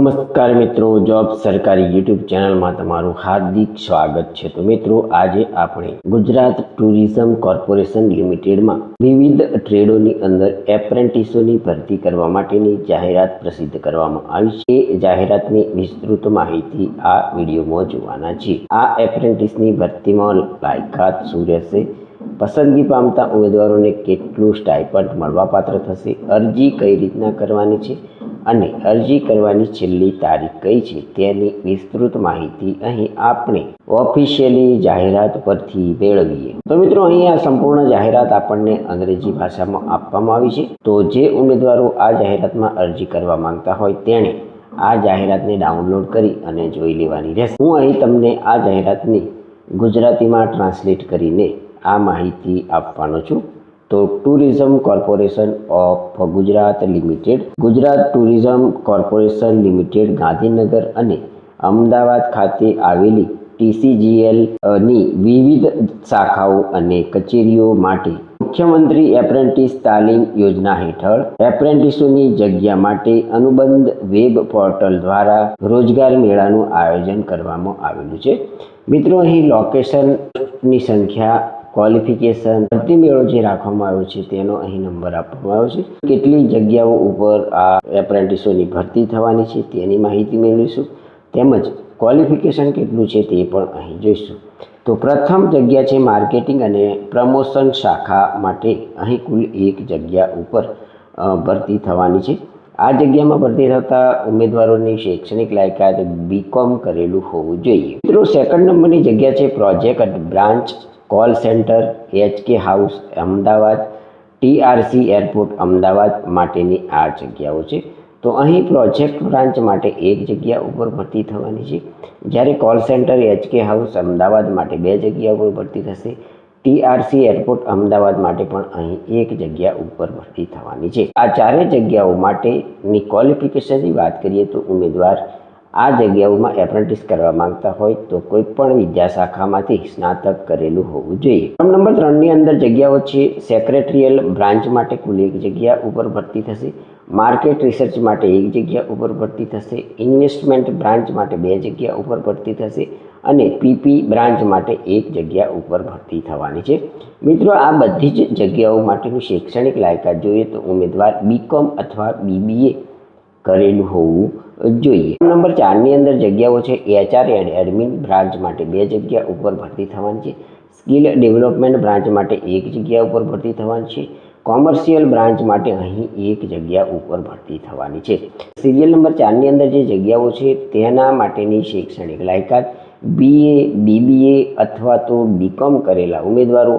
નમસ્કાર મિત્રો, જોબ સરકારી યુટ્યુબ ચેનલમાં તમારું હાર્દિક સ્વાગત છે। તો મિત્રો, આજે આપણે ગુજરાત ટુરિઝમ કોર્પોરેશન લિમિટેડમાં વિવિધ ટ્રેડોની અંદર એપ્રેન્ટિસોની ભરતી કરવા માટેની જાહેરાત પ્રસિદ્ધ કરવામાં આવી છે। એ જાહેરાતની વિસ્તૃત માહિતી આ વિડીયોમાં જોવાના છે। આ એપ્રેન્ટિસની ભરતીમાં લાયકાત શું રહેશે, પસંદગી પામતા ઉમેદવારોને કેટલું સ્ટાઇપન્ડ મળવાપાત્ર થશે, અરજી કઈ રીતના કરવાની છે અને અરજી કરવાની છેલ્લી તારીખ કઈ છે તેની વિસ્તૃત માહિતી અહીં આપણે ઓફિશિયલી જાહેરાત પરથી મેળવીએ। તો મિત્રો, અહીં આ સંપૂર્ણ જાહેરાત આપણને અંગ્રેજી ભાષામાં આપવામાં આવી છે। તો જે ઉમેદવારો આ જાહેરાતમાં અરજી કરવા માંગતા હોય તેણે આ જાહેરાતને ડાઉનલોડ કરી અને જોઈ લેવાની રહેશે। હું અહીં તમને આ જાહેરાતની ગુજરાતીમાં ટ્રાન્સલેટ કરીને આ માહિતી આપવાનો છું। તો tourism corporation of Gujarat limited, Gujarat tourism corporation limited Gandhinagar અને અમદાવાદ ખાતે આવેલી TCGL ની વિવિધ શાખાઓ અને કચેરીઓ માટે મુખ્યમંત્રી એપ્રેન્ટિસ તાલીમ યોજના હેઠળ એપ્રેન્ટિસોની જગ્યા માટે અનુબંધ વેબ પોર્ટલ દ્વારા રોજગાર મેળાનું આયોજન કરવામાં આવેલું છે। મિત્રો, અહીં લોકેશનની સંખ્યા, ક્વોલિફિકેશન, ભરતી મેળો જે રાખવામાં આવ્યો છે તેનો અહીં નંબર આપવામાં આવ્યો છે। કેટલી જગ્યાઓ ઉપર આ એપ્રેન્ટિસોની ભરતી થવાની છે તેની માહિતી મેળવીશું, તેમજ ક્વોલિફિકેશન કેટલું છે તે પણ અહીં જોઈશું। તો પ્રથમ જગ્યા છે માર્કેટિંગ અને પ્રમોશન શાખા માટે। અહીં કુલ એક જગ્યા ઉપર ભરતી થવાની છે। આ જગ્યામાં ભરતી થતા ઉમેદવારોની શૈક્ષણિક લાયકાત BCom કરેલું હોવું જોઈએ। મિત્રો, સેકન્ડ નંબરની જગ્યા છે project branch call centre HK house Ahmedabad, TRC airport Ahmedabad માટેની આ જગ્યાઓ છે। તો અહીં પ્રોજેક્ટ બ્રાન્ચ માટે એક જગ્યા ઉપર ભરતી થવાની છે, જ્યારે call centre HK house Ahmedabad માટે 2 જગ્યા ઉપર ભરતી થશે। TRC એરપોર્ટ અમદાવાદ માટે પણ અહીં એક જગ્યા ઉપર ભરતી થવાની છે। આ ચારે જગ્યાઓ માટેની ક્વોલિફિકેશનની વાત કરીએ તો ઉમેદવાર આ જગ્યાઓમાં એપ્રેન્ટિસ કરવા માંગતા હોય તો કોઈ પણ વિદ્યાશાખામાંથી સ્નાતક કરેલું હોવું જોઈએ। નંબર 3ની અંદર જગ્યાઓ છે સેક્રેટરીયલ બ્રાન્ચ માટે કુલ એક જગ્યા ઉપર ભરતી થશે, માર્કેટ રિસર્ચ માટે એક જગ્યા ઉપર ભરતી થશે, ઇન્વેસ્ટમેન્ટ બ્રાન્ચ માટે 2 જગ્યા ઉપર ભરતી થશે અને PP બ્રાન્ચ માટે એક જગ્યા ઉપર ભરતી થવાની છે। મિત્રો, આ બધી જ જગ્યાઓ માટેનું શૈક્ષણિક લાયકાત જોઈએ તો ઉમેદવાર BCom અથવા BBA કરેલું હોવું જોઈએ। નંબર 4ની અંદર જગ્યાઓ છે HR એન્ડ એડમિન બ્રાન્ચ માટે 2 જગ્યા ઉપર ભરતી થવાની છે, સ્કિલ ડેવલપમેન્ટ બ્રાન્ચ માટે એક જગ્યા ઉપર ભરતી થવાની છે, કોમર્શિયલ બ્રાન્ચ માટે અહીં એક જગ્યા ઉપર ભરતી થવાની છે। સિરિયલ નંબર 4ની અંદર જે જગ્યાઓ છે તેના માટેની શૈક્ષણિક લાયકાત BA, BBA અથવા તો BCom કરેલા ઉમેદવારો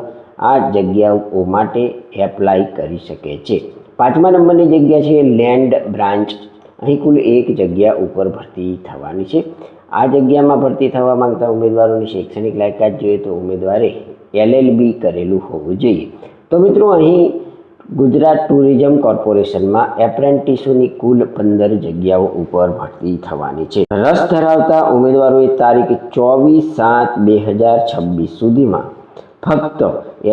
આ જગ્યાઓ માટે એપ્લાય કરી શકે છે। 5મા નંબરની જગ્યા છે લેન્ડ બ્રાન્ચ। અહીં કુલ એક જગ્યા ઉપર ભરતી થવાની છે। આ જગ્યામાં ભરતી થવા માંગતા ઉમેદવારોની શૈક્ષણિક લાયકાત જોઈએ તો ઉમેદવારે LLB કરેલું હોવું જોઈએ। તો મિત્રો, અહીં ગુજરાત ટુરિઝમ કોર્પોરેશનમાં એપ્રેન્ટિસોની કુલ 15 જગ્યાઓ ઉપર ભરતી થવાની છે। રસ ધરાવતા ઉમેદવારોએ તારીખ 24/7/2026 સુધીમાં ફક્ત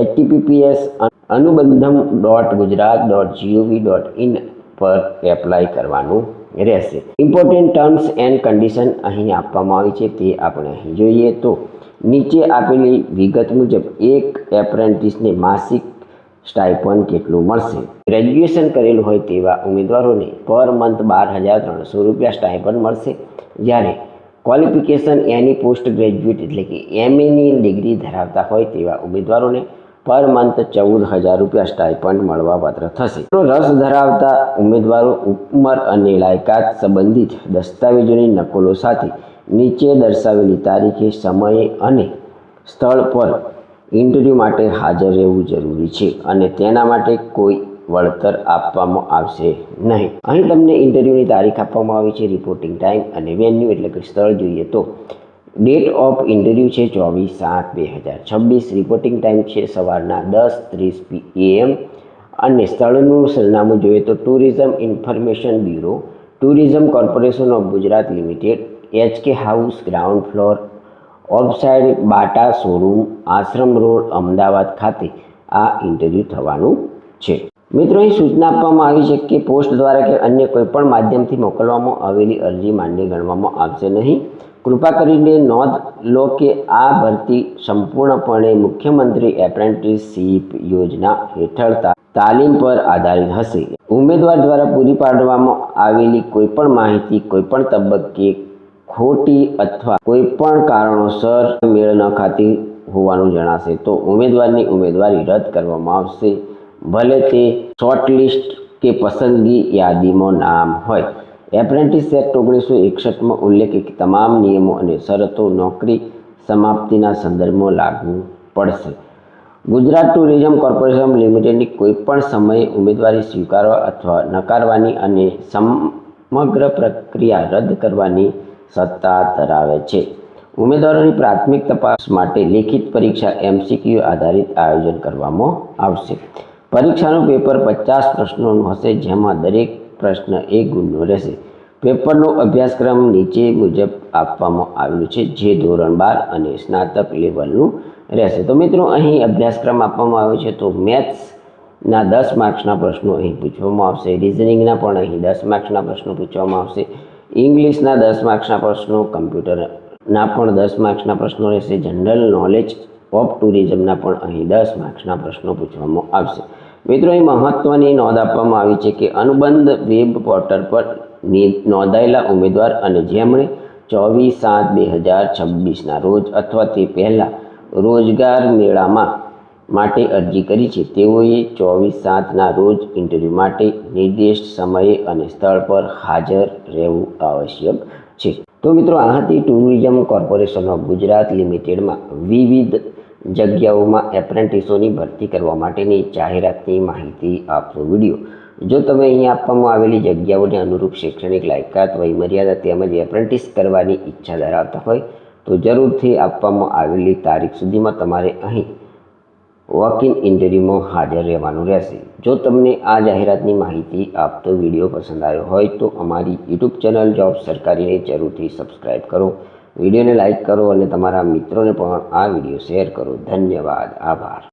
https://anubandham.gujarat.gov.in પર એપ્લાય કરવાનું રહેશે। ઇમ્પોર્ટન્ટ ટર્મ્સ એન્ડ કન્ડિશન અહીં આપવામાં આવી છે તે આપણે અહીં જોઈએ તો નીચે આપેલી વિગત મુજબ એક એપ્રેન્ટિસને માસિક સ્ટાઇપન્ડ કેટલું મળશે। ગ્રેજ્યુએશન કરેલું હોય તેવા ઉમેદવારોને પર મંથ 12,300 રૂપિયા સ્ટાઇપન્ડ મળશે, જ્યારે ક્વોલિફિકેશન એની પોસ્ટ ગ્રેજ્યુએટ એટલે કે MAની ડિગ્રી ધરાવતા હોય તેવા ઉમેદવારોને પર મંથ 14,000 રૂપિયા સ્ટાઇપન્ડ મળવાપાત્ર થશે। તો રસ ધરાવતા ઉમેદવારો ઉંમર અને લાયકાત સંબંધિત દસ્તાવેજોની નકલો સાથે નીચે દર્શાવેલી તારીખે, સમયે અને સ્થળ પર ઇન્ટરવ્યૂ માટે હાજર રહેવું જરૂરી છે અને તેના માટે કોઈ વળતર આપવામાં આવશે નહીં। અહીં તમને ઇન્ટરવ્યૂની તારીખ આપવામાં આવી છે, રિપોર્ટિંગ ટાઈમ અને વેન્યુ એટલે કે સ્થળ જોઈએ તો ડેટ ઓફ ઇન્ટરવ્યૂ છે 24/7/2026, રિપોર્ટિંગ ટાઈમ છે સવારના 10:30 AM અને સ્થળનું સરનામું જોઈએ તો tourism information bureau, tourism corporation of Gujarat limited, HK house ground floor, offsite બાટા showroom, Ashram road, Ahmedabad ખાતે આ ઇન્ટરવ્યૂ થવાનું છે। મિત્રો, અહીં સૂચના આપવામાં આવી છે કે પોસ્ટ દ્વારા કે અન્ય કોઈપણ માધ્યમથી મોકલવામાં આવેલી અરજી માન્ય ગણવામાં આવશે નહીં. કૃપા કરીને નોંધ લો કે આ ભરતી સંપૂર્ણપણે મુખ્યમંત્રી એપ્રેન્ટિસશીપ યોજના હેઠળ તાલીમ પર આધારિત હશે. ઉમેદવાર દ્વારા પૂરી પાડવામાં આવેલી કોઈપણ માહિતી કોઈપણ તબક્કે ખોટી અથવા કોઈપણ કારણોસર મેળ ન ખાતી હોવાનું જણાશે તો ઉમેદવારની ઉમેદવારી રદ કરવામાં આવશે, ભલે તે શોર્ટલિસ્ટ કે પસંદગી યાદીમાં નામ હોય. એપ્રેન્ટિસ એક્ટ 1961માં ઉલ્લેખિત તમામ નિયમો અને શરતો નોકરી સમાપ્તિના સંદર્ભમાં લાગુ પડશે. ગુજરાત ટુરિઝમ કોર્પોરેશન લિમિટેડની કોઈપણ સમયે ઉમેદવારી સ્વીકારવા અથવા નકારવાની અને સમગ્ર પ્રક્રિયા રદ કરવાની સત્તા ધરાવે છે. ઉમેદવારોની પ્રાથમિક તપાસ માટે લેખિત પરીક્ષા MCQ આધારિત આયોજન કરવામાં આવશે. પરીક્ષાનું પેપર 50 પ્રશ્નોનું હશે, જેમાં દરેક પ્રશ્ન 1 ગુણનો રહેશે. પેપરનો અભ્યાસક્રમ નીચે મુજબ આપવામાં આવેલું છે, જે ધોરણ 12 અને સ્નાતક લેવલનું રહેશે. તો મિત્રો, અહીં અભ્યાસક્રમ આપવામાં આવ્યો છે. તો મેથ્સના 10 માર્ક્સના પ્રશ્નો અહીં પૂછવામાં આવશે, રિઝનિંગના પણ અહીં 10 માર્ક્સના પ્રશ્નો પૂછવામાં આવશે, ઇંગ્લિશના 10 માર્ક્સના પ્રશ્નો, કમ્પ્યુટરના પણ 10 માર્ક્સના પ્રશ્નો રહેશે, જનરલ નોલેજ ઓફ ટુરિઝમના પણ અહીં 10 માર્ક્સના પ્રશ્નો પૂછવામાં આવશે. મિત્રો, અહીં મહત્ત્વની નોંધ આપવામાં આવી છે કે અનુબંધ વેબ પોર્ટલ પર નોંધાયેલા ઉમેદવાર અને જેમણે 24/7/2026ના રોજ અથવા તે પહેલાં રોજગાર મેળામાં માટે અરજી કરી છે, તેઓએ 24/7ના રોજ ઇન્ટરવ્યૂ માટે નિર્દિષ્ટ સમયે અને સ્થળ પર હાજર રહેવું આવશ્યક છે. તો મિત્રો, આ હતી ટુરિઝમ કોર્પોરેશન ઓફ ગુજરાત લિમિટેડમાં વિવિધ જગ્યાઓમાં એપ્રેન્ટિસોની ભરતી કરવા માટેની જાહેરાતની માહિતી આપતો વિડીયો. જો તમે અહીં આપવામાં આવેલી જગ્યાઓને અનુરૂપ શૈક્ષણિક લાયકાત, વયમર્યાદા તેમજ એપ્રેન્ટિસ કરવાની ઈચ્છા ધરાવતા હોય તો જરૂરથી આપવામાં આવેલી તારીખ સુધીમાં તમારે અહીં વોક ઇન ઇન્ટરવ્યૂમાં હાજર રહેવાનું રહેશે. જો તમને આ જાહેરાતની માહિતી આપતો વિડીયો પસંદ આવ્યો હોય તો અમારી યુટ્યુબ ચેનલ જોબ સરકારીને જરૂરથી સબસ્ક્રાઈબ કરો, વિડીયોને લાઇક કરો અને તમારા મિત્રોને પણ આ વિડીયો શેર કરો. ધન્યવાદ. આભાર.